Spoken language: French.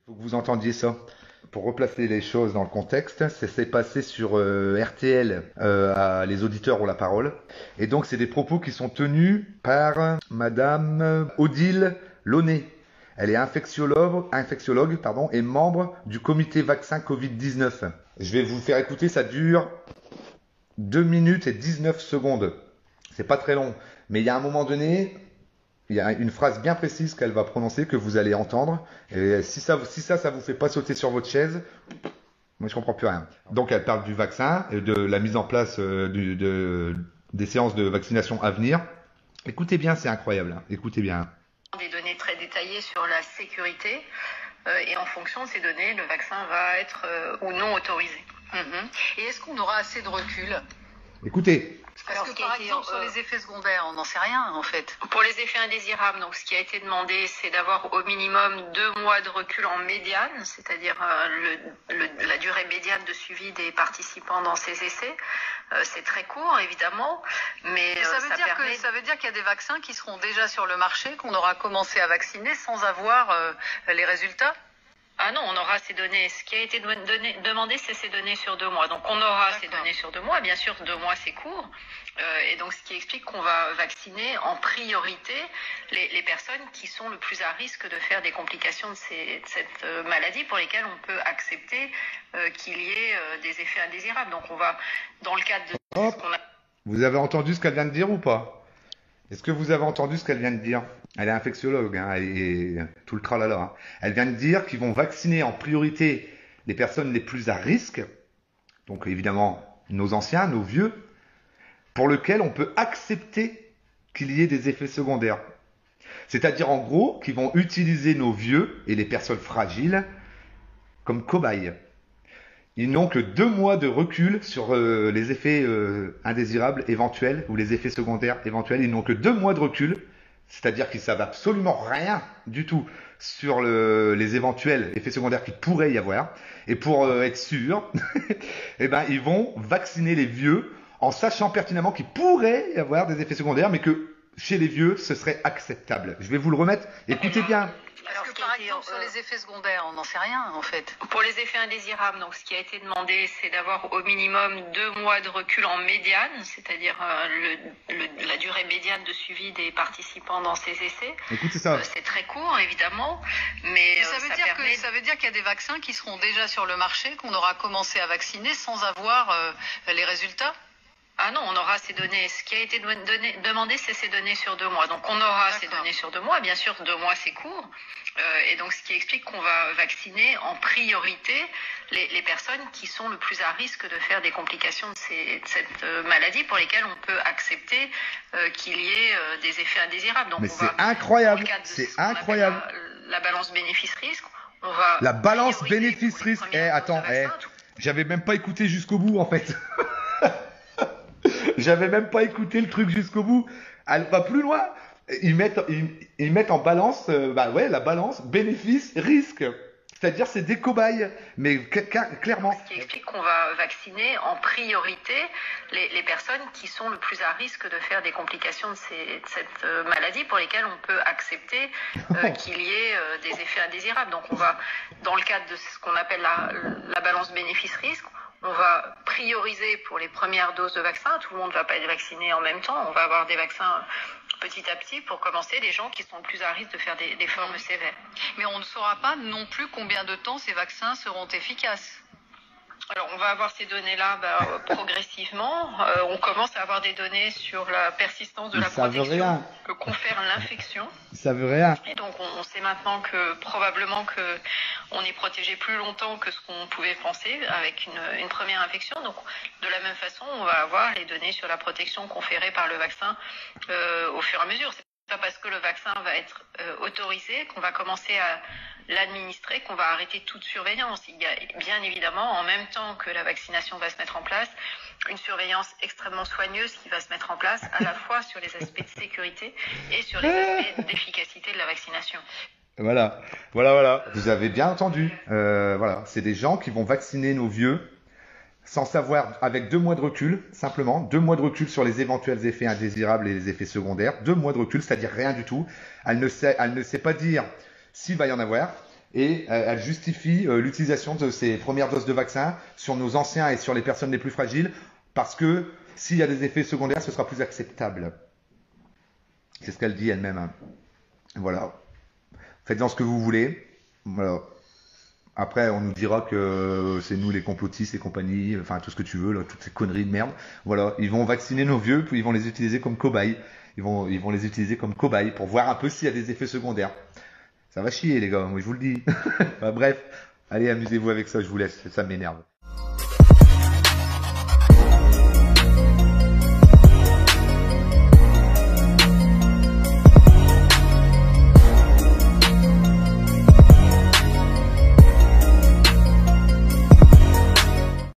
Faut que vous entendiez ça. Pour replacer les choses dans le contexte, ça s'est passé sur RTL, les auditeurs ont la parole. Et donc c'est des propos qui sont tenus par Madame Odile Launay. Elle est infectiologue pardon, et membre du comité vaccin Covid-19. Je vais vous faire écouter, ça dure 2 minutes et 19 secondes. C'est pas très long, mais il y a un moment donné, il y a une phrase bien précise qu'elle va prononcer, que vous allez entendre. Et si ça vous fait pas sauter sur votre chaise, moi je comprends plus rien. Donc elle parle du vaccin et de la mise en place des séances de vaccination à venir. Écoutez bien, c'est incroyable. Hein. Écoutez bien. Des données très détaillées sur la sécurité et en fonction de ces données, le vaccin va être ou non autorisé. Et est-ce qu'on aura assez de recul? Écoutez. Parce que par exemple, sur les effets secondaires, on n'en sait rien en fait. Pour les effets indésirables, donc ce qui a été demandé, c'est d'avoir au minimum 2 mois de recul en médiane, c'est-à-dire la durée médiane de suivi des participants dans ces essais. C'est très court, évidemment, mais ça veut dire qu'il y a des vaccins qui seront déjà sur le marché, qu'on aura commencé à vacciner sans avoir les résultats? Ah non, on aura ces données. Ce qui a été demandé, c'est ces données sur 2 mois. Donc on aura ces données sur 2 mois. Bien sûr, 2 mois, c'est court. Et donc ce qui explique qu'on va vacciner en priorité les personnes qui sont le plus à risque de faire des complications de cette maladie pour lesquelles on peut accepter qu'il y ait des effets indésirables. Donc on va, dans le cadre de ce qu'on a... Vous avez entendu ce qu'elle vient de dire ou pas? Est-ce que vous avez entendu ce qu'elle vient de dire? Elle est infectiologue, hein, et tout le tralala. Hein. Elle vient de dire qu'ils vont vacciner en priorité les personnes les plus à risque, donc évidemment nos anciens, nos vieux, pour lesquels on peut accepter qu'il y ait des effets secondaires. C'est-à-dire en gros qu'ils vont utiliser nos vieux et les personnes fragiles comme cobayes. Ils n'ont que 2 mois de recul sur les effets indésirables éventuels ou les effets secondaires éventuels. Ils n'ont que 2 mois de recul, c'est-à-dire qu'ils ne savent absolument rien du tout sur les éventuels effets secondaires qu'il pourrait y avoir. Et pour être sûr, eh ben, ils vont vacciner les vieux en sachant pertinemment qu'il pourrait y avoir des effets secondaires, mais que chez les vieux, ce serait acceptable. Je vais vous le remettre. Écoutez bien. Parce que par exemple, sur les effets secondaires, on n'en sait rien en fait. Pour les effets indésirables, donc ce qui a été demandé, c'est d'avoir au minimum 2 mois de recul en médiane, c'est-à-dire la durée médiane de suivi des participants dans ces essais. Écoutez ça. C'est très court, évidemment, mais ça veut dire qu'il y a des vaccins qui seront déjà sur le marché, qu'on aura commencé à vacciner sans avoir les résultats? Ah non, on aura ces données. Ce qui a été demandé, c'est ces données sur 2 mois. Donc on aura ces données sur 2 mois. Bien sûr, 2 mois, c'est court. Et donc ce qui explique qu'on va vacciner en priorité les personnes qui sont le plus à risque de faire des complications de cette maladie pour lesquelles on peut accepter qu'il y ait des effets indésirables. Donc mais c'est incroyable. C'est incroyable. La balance bénéfice-risque. On va la balance bénéfice-risque. Attends, j'avais même pas écouté jusqu'au bout en fait. J'avais même pas écouté le truc jusqu'au bout. Elle va plus loin. Ils mettent en balance, la balance bénéfice-risque. C'est-à-dire c'est des cobayes, mais clairement. Ce qui explique qu'on va vacciner en priorité les personnes qui sont le plus à risque de faire des complications de cette maladie pour lesquelles on peut accepter qu'il y ait des effets indésirables. Donc on va, dans le cadre de ce qu'on appelle la balance bénéfice-risque, on va prioriser pour les premières doses de vaccin. Tout le monde ne va pas être vacciné en même temps. On va avoir des vaccins petit à petit pour commencer les gens qui sont plus à risque de faire des formes sévères. Mais on ne saura pas non plus combien de temps ces vaccins seront efficaces. Alors, on va avoir ces données-là progressivement. On commence à avoir des données sur la persistance de la protection que confère l'infection. Ça veut rien. Et donc, on sait maintenant que probablement on est protégé plus longtemps que ce qu'on pouvait penser avec une première infection. Donc, de la même façon, on va avoir les données sur la protection conférée par le vaccin au fur et à mesure. C'est pas parce que le vaccin va être autorisé qu'on va commencer à l'administrer, qu'on va arrêter toute surveillance. Il y a bien évidemment, en même temps que la vaccination va se mettre en place, une surveillance extrêmement soigneuse qui va se mettre en place à la fois sur les aspects de sécurité et sur les aspects d'efficacité de la vaccination. Voilà. Vous avez bien entendu. Voilà, c'est des gens qui vont vacciner nos vieux sans savoir, avec 2 mois de recul, simplement, 2 mois de recul sur les éventuels effets indésirables et les effets secondaires, 2 mois de recul, c'est-à-dire rien du tout. Elle ne sait pas dire s'il va y en avoir, Et elle justifie l'utilisation de ces premières doses de vaccin sur nos anciens et sur les personnes les plus fragiles, parce que s'il y a des effets secondaires, ce sera plus acceptable. C'est ce qu'elle dit elle-même. Hein. Voilà. Faites-en ce que vous voulez. Voilà. Après, on nous dira que c'est nous les complotistes et compagnie, enfin tout ce que tu veux, là, toutes ces conneries de merde. Voilà, ils vont vacciner nos vieux, puis ils vont les utiliser comme cobayes. Ils vont les utiliser comme cobayes pour voir un peu s'il y a des effets secondaires. Ça va chier les gars, moi je vous le dis. Enfin, bref, allez amusez-vous avec ça, je vous laisse, ça m'énerve.